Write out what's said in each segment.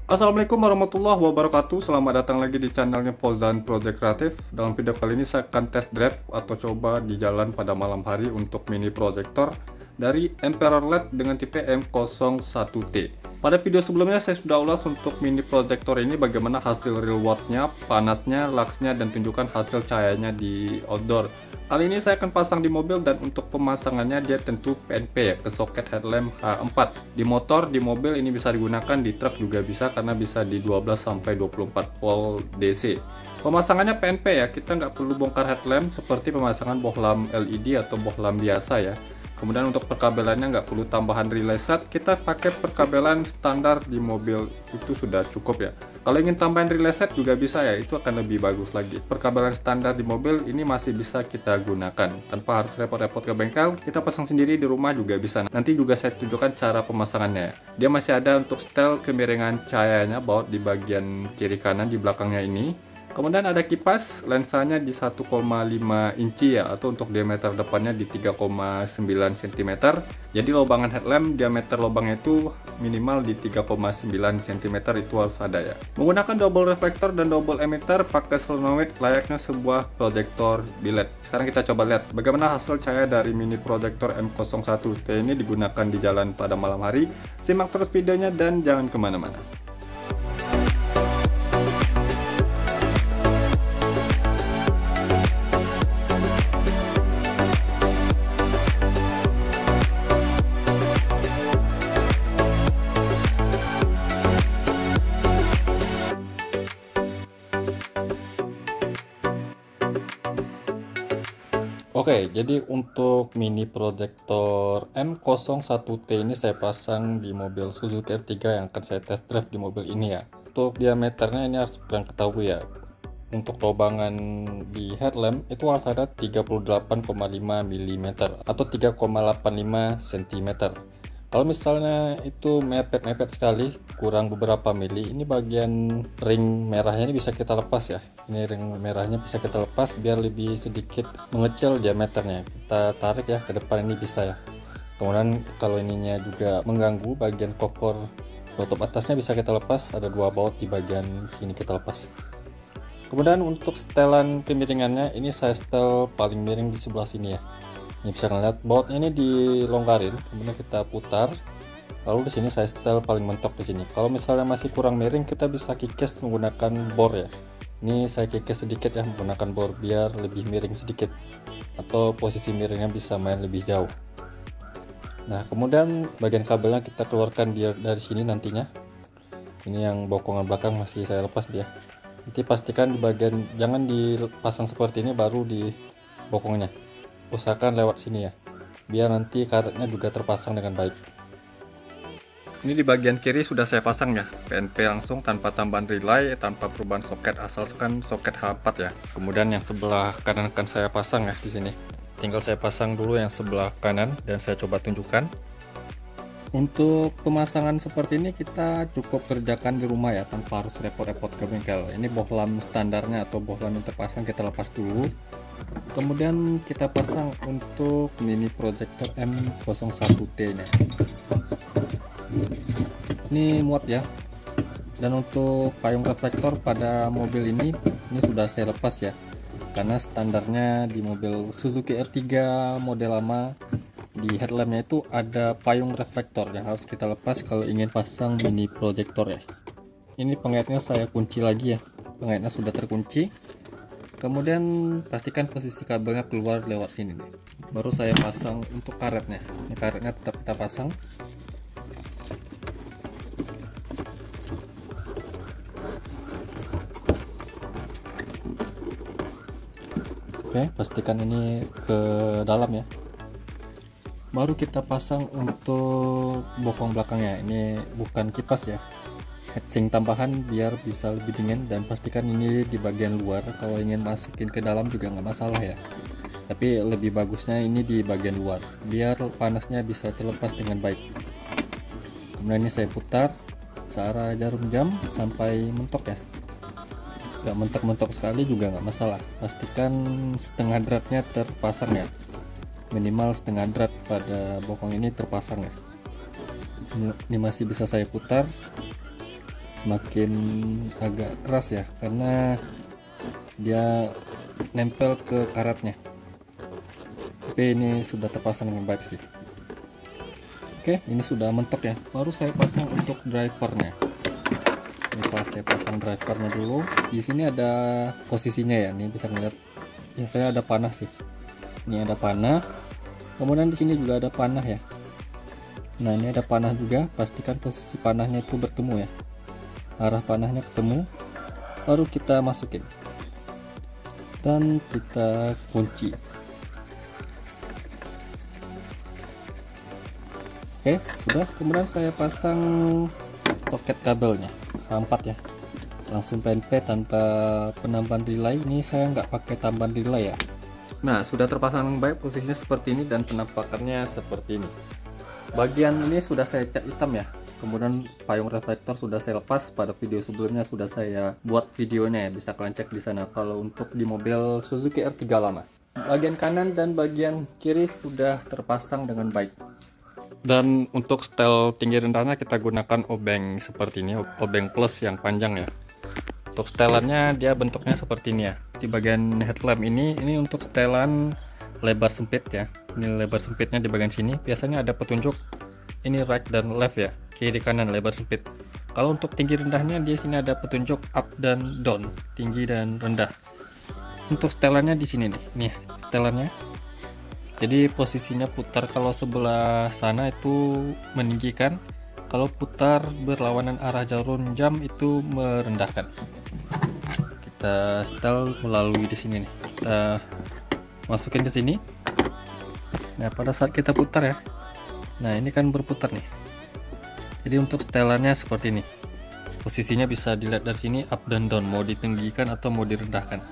Assalamualaikum warahmatullahi wabarakatuh. Selamat datang lagi di channelnya Fauzan Project Kreatif. Dalam video kali ini saya akan test drive atau coba di jalan pada malam hari untuk mini projector dari Emperor LED dengan tipe M01T. Pada video sebelumnya saya sudah ulas untuk mini projector ini bagaimana hasil real wattnya, panasnya, luxnya, dan tunjukkan hasil cahayanya di outdoor. Kali ini saya akan pasang di mobil, dan untuk pemasangannya dia tentu PNP ya, ke soket headlamp H4. Di motor, di mobil ini bisa digunakan, di truk juga bisa karena bisa di 12 sampai 24 volt DC. Pemasangannya PNP ya, kita nggak perlu bongkar headlamp seperti pemasangan bohlam LED atau bohlam biasa ya. Kemudian untuk perkabelannya nggak perlu tambahan relay set, kita pakai perkabelan standar di mobil itu sudah cukup ya. Kalau ingin tambahin relay set juga bisa ya, itu akan lebih bagus lagi. Perkabelan standar di mobil ini masih bisa kita gunakan tanpa harus repot-repot ke bengkel, kita pasang sendiri di rumah juga bisa. Nanti juga saya tunjukkan cara pemasangannya. Dia masih ada untuk setel kemiringan cahayanya baut di bagian kiri kanan di belakangnya ini. Kemudian ada kipas, lensanya di 1,5 inci ya, atau untuk diameter depannya di 3,9 cm. Jadi lobangan headlamp diameter lubangnya itu minimal di 3,9 cm, itu harus ada ya. Menggunakan double reflektor dan double emitter pakai solenoid layaknya sebuah proyektor biled. Sekarang kita coba lihat bagaimana hasil cahaya dari mini proyektor M01T ini digunakan di jalan pada malam hari. Simak terus videonya dan jangan kemana-mana. Oke, jadi untuk mini proyektor M01T ini saya pasang di mobil Suzuki R3 yang akan saya test drive di mobil ini ya. Untuk diameternya ini harus kalian ketahui ya. Untuk lobangan di headlamp itu harus ada 38,5 mm atau 3,85 cm. Kalau misalnya itu mepet-mepet sekali, kurang beberapa mili, ini bagian ring merahnya ini bisa kita lepas ya. Ini ring merahnya bisa kita lepas biar lebih sedikit mengecil diameternya. Kita tarik ya ke depan, ini bisa ya. Kemudian kalau ininya juga mengganggu, bagian cover tutup atasnya bisa kita lepas. Ada dua baut di bagian sini kita lepas. Kemudian untuk setelan kemiringannya, ini saya setel paling miring di sebelah sini ya. Ini bisa ngeliat bautnya ini dilonggarin, kemudian kita putar, lalu di sini saya setel paling mentok di sini. Kalau misalnya masih kurang miring, kita bisa kikis menggunakan bor ya. Ini saya kikis sedikit ya menggunakan bor biar lebih miring sedikit, atau posisi miringnya bisa main lebih jauh. Nah, kemudian bagian kabelnya kita keluarkan dari sini nantinya. Ini yang bokongan belakang masih saya lepas dia. Nanti pastikan di bagian, jangan dipasang seperti ini baru di bokongnya. Usahakan lewat sini ya, biar nanti karetnya juga terpasang dengan baik. Ini di bagian kiri sudah saya pasang ya, PNP langsung tanpa tambahan relay, tanpa perubahan soket, asalkan soket H4 ya. Kemudian yang sebelah kanan akan saya pasang ya di sini. Tinggal saya pasang dulu yang sebelah kanan dan saya coba tunjukkan. Untuk pemasangan seperti ini kita cukup kerjakan di rumah ya, tanpa harus repot-repot ke bengkel. Ini bohlam standarnya atau bohlam yang terpasang kita lepas dulu. Kemudian kita pasang untuk mini projector M01T nya. Ini muat ya. Dan untuk payung reflektor pada mobil ini sudah saya lepas ya, karena standarnya di mobil Suzuki R3 model lama, di headlampnya itu ada payung reflektor yang harus kita lepas kalau ingin pasang mini projector ya. Ini pengaitnya saya kunci lagi ya, pengaitnya sudah terkunci. Kemudian pastikan posisi kabelnya keluar lewat sini nih. Baru saya pasang untuk karetnya. Ini karetnya tetap kita pasang. Oke, pastikan ini ke dalam ya. Baru kita pasang untuk bokong belakangnya. Ini bukan kipas ya, heatsink tambahan biar bisa lebih dingin, dan pastikan ini di bagian luar. Kalau ingin masukin ke dalam juga nggak masalah ya, tapi lebih bagusnya ini di bagian luar biar panasnya bisa terlepas dengan baik. Kemudian ini saya putar searah jarum jam sampai mentok ya, nggak mentok-mentok sekali juga nggak masalah. Pastikan setengah dratnya terpasang ya, minimal setengah drat pada bokong ini terpasang ya. Ini masih bisa saya putar semakin agak keras ya, karena dia nempel ke karetnya. Tapi ini sudah terpasang dengan baik sih. Oke, ini sudah mentok ya. Baru saya pasang untuk drivernya. Ini saya pasang drivernya dulu. Di sini ada posisinya ya. Ini bisa melihat. Ya, saya ada panah sih. Ini ada panah. Kemudian di sini juga ada panah ya. Nah, ini ada panah juga. Pastikan posisi panahnya itu bertemu ya. Arah panahnya ketemu. Baru kita masukin. Dan kita kunci. Oke, sudah. Kemudian saya pasang soket kabelnya A4 ya, langsung PNP tanpa penambahan relay. Ini saya nggak pakai tambahan relay ya. Nah, sudah terpasang baik, posisinya seperti ini dan penampakannya seperti ini. Bagian ini sudah saya cat hitam ya. Kemudian payung reflektor sudah saya lepas, pada video sebelumnya sudah saya buat videonya ya, bisa kalian cek di sana kalau untuk di mobil Suzuki R3 lama. Bagian kanan dan bagian kiri sudah terpasang dengan baik. Dan untuk setel tinggi rendahnya kita gunakan obeng seperti ini, obeng plus yang panjang ya. Untuk setelannya dia bentuknya seperti ini ya. Di bagian headlamp ini untuk setelan lebar sempit ya. Ini lebar sempitnya di bagian sini. Biasanya ada petunjuk ini right dan left ya, kiri kanan lebar sempit. Kalau untuk tinggi rendahnya di sini ada petunjuk up dan down, tinggi dan rendah. Untuk setelannya di sini nih setelannya. Jadi posisinya putar kalau sebelah sana itu meninggikan, kalau putar berlawanan arah jarum jam itu merendahkan. Kita setel melalui di sini nih. Kita masukin ke sini. Nah, pada saat kita putar ya. Nah, ini kan berputar nih. Jadi untuk setelannya seperti ini. Posisinya bisa dilihat dari sini up dan down, mau ditinggikan atau mau direndahkan.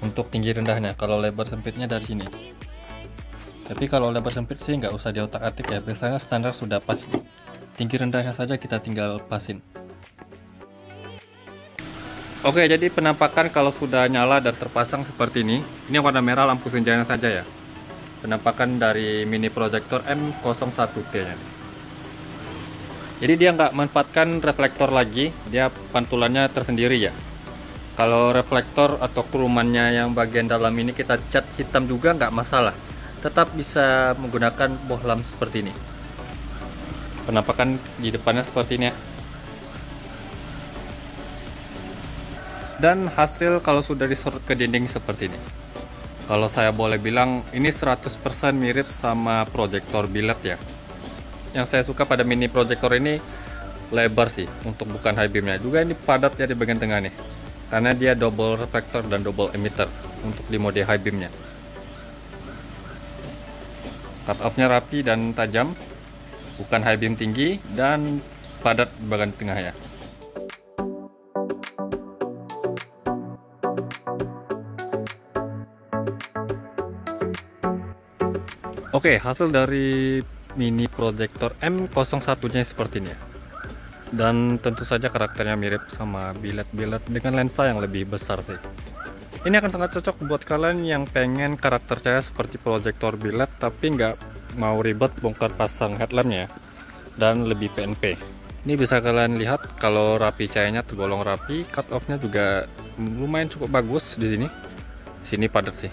Untuk tinggi rendahnya, kalau lebar sempitnya dari sini. Tapi kalau lebar sempit sih nggak usah diotak-atik ya, biasanya standar sudah pas. Tinggi rendahnya saja kita tinggal pasin. Oke, jadi penampakan kalau sudah nyala dan terpasang seperti ini warna merah lampu senjanya saja ya. Penampakan dari mini proyektor M01T nya. Jadi dia nggak manfaatkan reflektor lagi, dia pantulannya tersendiri ya. Kalau reflektor atau kerumannya yang bagian dalam ini kita cat hitam juga nggak masalah, tetap bisa menggunakan bohlam seperti ini. Penampakan di depannya seperti ini ya. Dan hasil kalau sudah disorot ke dinding seperti ini. Kalau saya boleh bilang ini 100% mirip sama proyektor billet ya. Yang saya suka pada mini proyektor ini lebar sih untuk bukan high beamnya. Juga ini padat ya di bagian tengah nih. Karena dia double reflektor dan double emitter untuk di mode high beamnya. Cut off-nya rapi dan tajam. Bukan high beam tinggi dan padat di bagian tengah ya. Oke, hasil dari mini proyektor M01-nya seperti ini ya. Dan tentu saja karakternya mirip sama billet-billet dengan lensa yang lebih besar sih. Ini akan sangat cocok buat kalian yang pengen karakter cahaya seperti proyektor billet tapi nggak mau ribet bongkar pasang headlampnya ya, dan lebih PNP. Ini bisa kalian lihat kalau rapi cahayanya tergolong rapi, cut off-nya juga lumayan cukup bagus di sini. Sini padat sih.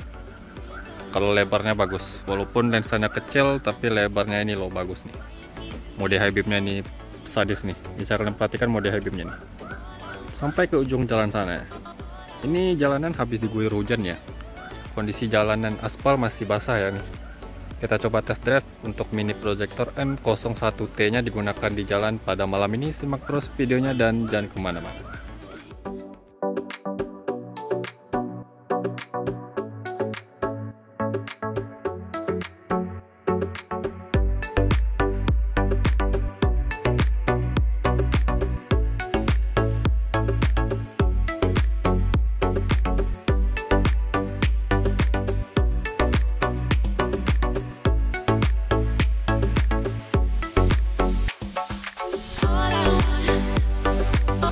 Kalau lebarnya bagus, walaupun lensanya kecil tapi lebarnya ini loh bagus nih. Mode high beamnya ini sadis nih, bisa kalian perhatikan mode high beamnya nih. Sampai ke ujung jalan sana ya. Ini jalanan habis diguyur hujan ya. Kondisi jalanan aspal masih basah ya nih. Kita coba test drive untuk mini proyektor M01T nya digunakan di jalan pada malam ini. Simak terus videonya dan jangan kemana-mana.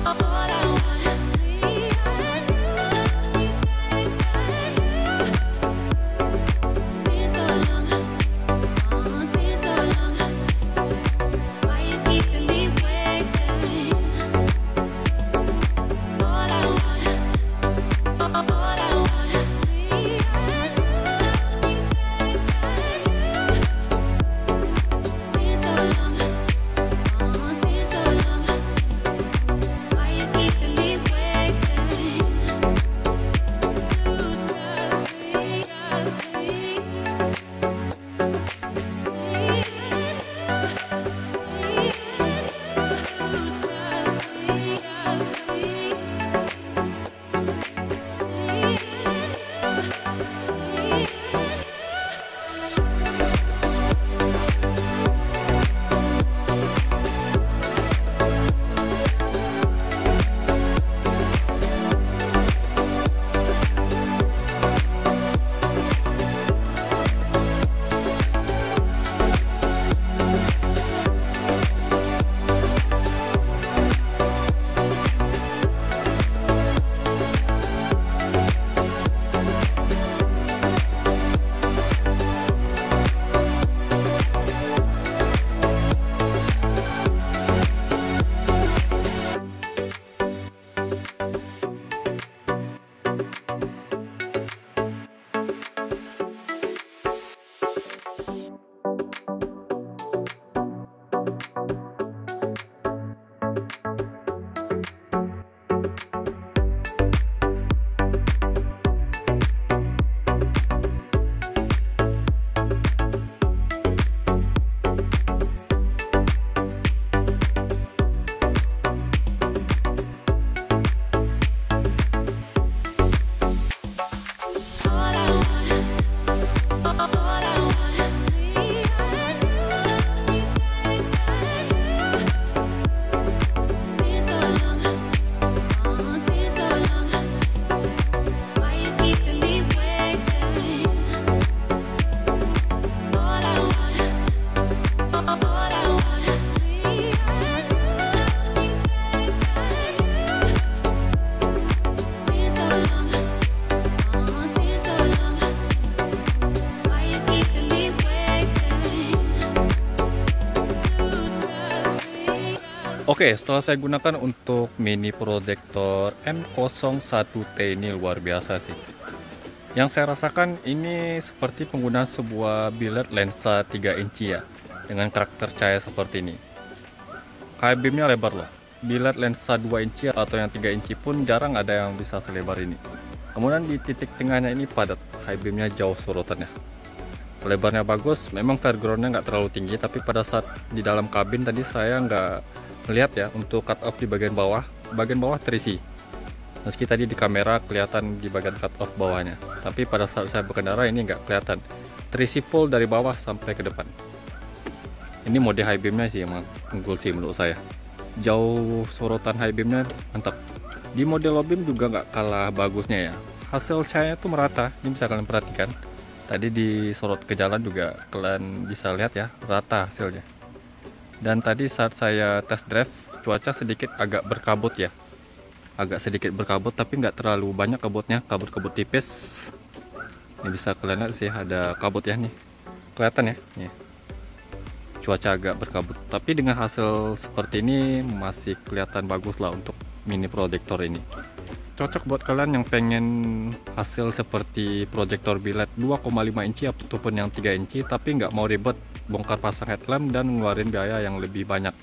All I Oke, setelah saya gunakan untuk mini proyektor M01T ini luar biasa sih. Yang saya rasakan ini seperti penggunaan sebuah biled lensa 3 inci ya, dengan karakter cahaya seperti ini. High beamnya lebar loh. Biled lensa 2 inci atau yang 3 inci pun jarang ada yang bisa selebar ini. Kemudian di titik tengahnya ini padat, high beamnya jauh sorotannya. Lebarnya bagus, memang foregroundnya nggak terlalu tinggi, tapi pada saat di dalam kabin tadi saya nggak melihat ya untuk cut off di bagian bawah terisi. Meski tadi di kamera kelihatan di bagian cut off bawahnya, tapi pada saat saya berkendara ini nggak kelihatan, terisi full dari bawah sampai ke depan. Ini mode high beamnya sih yang unggul sih menurut saya, jauh sorotan high beamnya mantap. Di mode low beam juga nggak kalah bagusnya ya, hasil cahaya itu merata. Ini bisa kalian perhatikan, tadi disorot ke jalan juga kalian bisa lihat ya, rata hasilnya. Dan tadi saat saya test drive, cuaca sedikit agak berkabut ya, agak sedikit berkabut tapi nggak terlalu banyak kabutnya, kabut-kabut tipis. Ini bisa kalian lihat sih ada kabut ya, nih kelihatan ya, nih cuaca agak berkabut, tapi dengan hasil seperti ini masih kelihatan bagus lah untuk mini proyektor ini. Cocok buat kalian yang pengen hasil seperti proyektor biled 2,5 inci ataupun yang 3 inci tapi nggak mau ribet bongkar pasang headlamp dan ngeluarin biaya yang lebih banyak.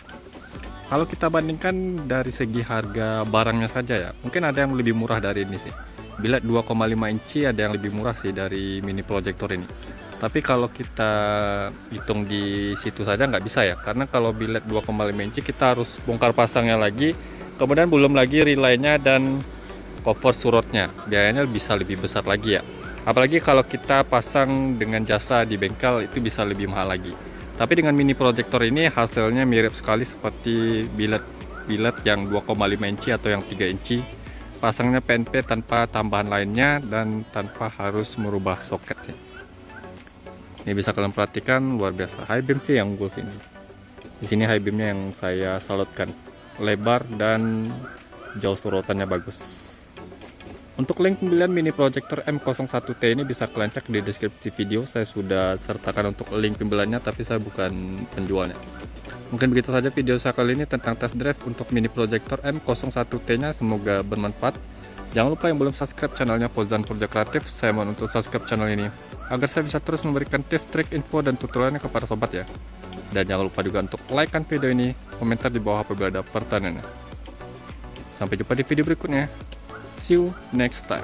Kalau kita bandingkan dari segi harga barangnya saja ya, mungkin ada yang lebih murah dari ini sih. Biled 2,5 inci ada yang lebih murah sih dari mini proyektor ini. Tapi kalau kita hitung di situ saja nggak bisa ya, karena kalau biled 2,5 inci kita harus bongkar pasangnya lagi, kemudian belum lagi relaynya dan cover surutnya, biayanya bisa lebih besar lagi ya. Apalagi kalau kita pasang dengan jasa di bengkel itu bisa lebih mahal lagi. Tapi dengan mini proyektor ini hasilnya mirip sekali seperti biled yang 2,5 inci atau yang 3 inci. Pasangnya PNP tanpa tambahan lainnya dan tanpa harus merubah soket sih. Ini bisa kalian perhatikan, luar biasa. High beam sih yang unggul sini. Di sini high beamnya yang saya salutkan, lebar dan jauh sorotannya bagus. Untuk link pembelian mini proyektor M01T ini bisa kalian cek di deskripsi video. Saya sudah sertakan untuk link pembeliannya, tapi saya bukan penjualnya. Mungkin begitu saja video saya kali ini tentang test drive untuk mini proyektor M01T nya. Semoga bermanfaat. Jangan lupa yang belum subscribe channelnya Fauzan Project Kreatif, saya mohon untuk subscribe channel ini agar saya bisa terus memberikan tips, trik, info, dan tutorialnya kepada sobat ya. Dan jangan lupa juga untuk like kan video ini, komentar di bawah apabila ada pertanyaannya. Sampai jumpa di video berikutnya. See you next time.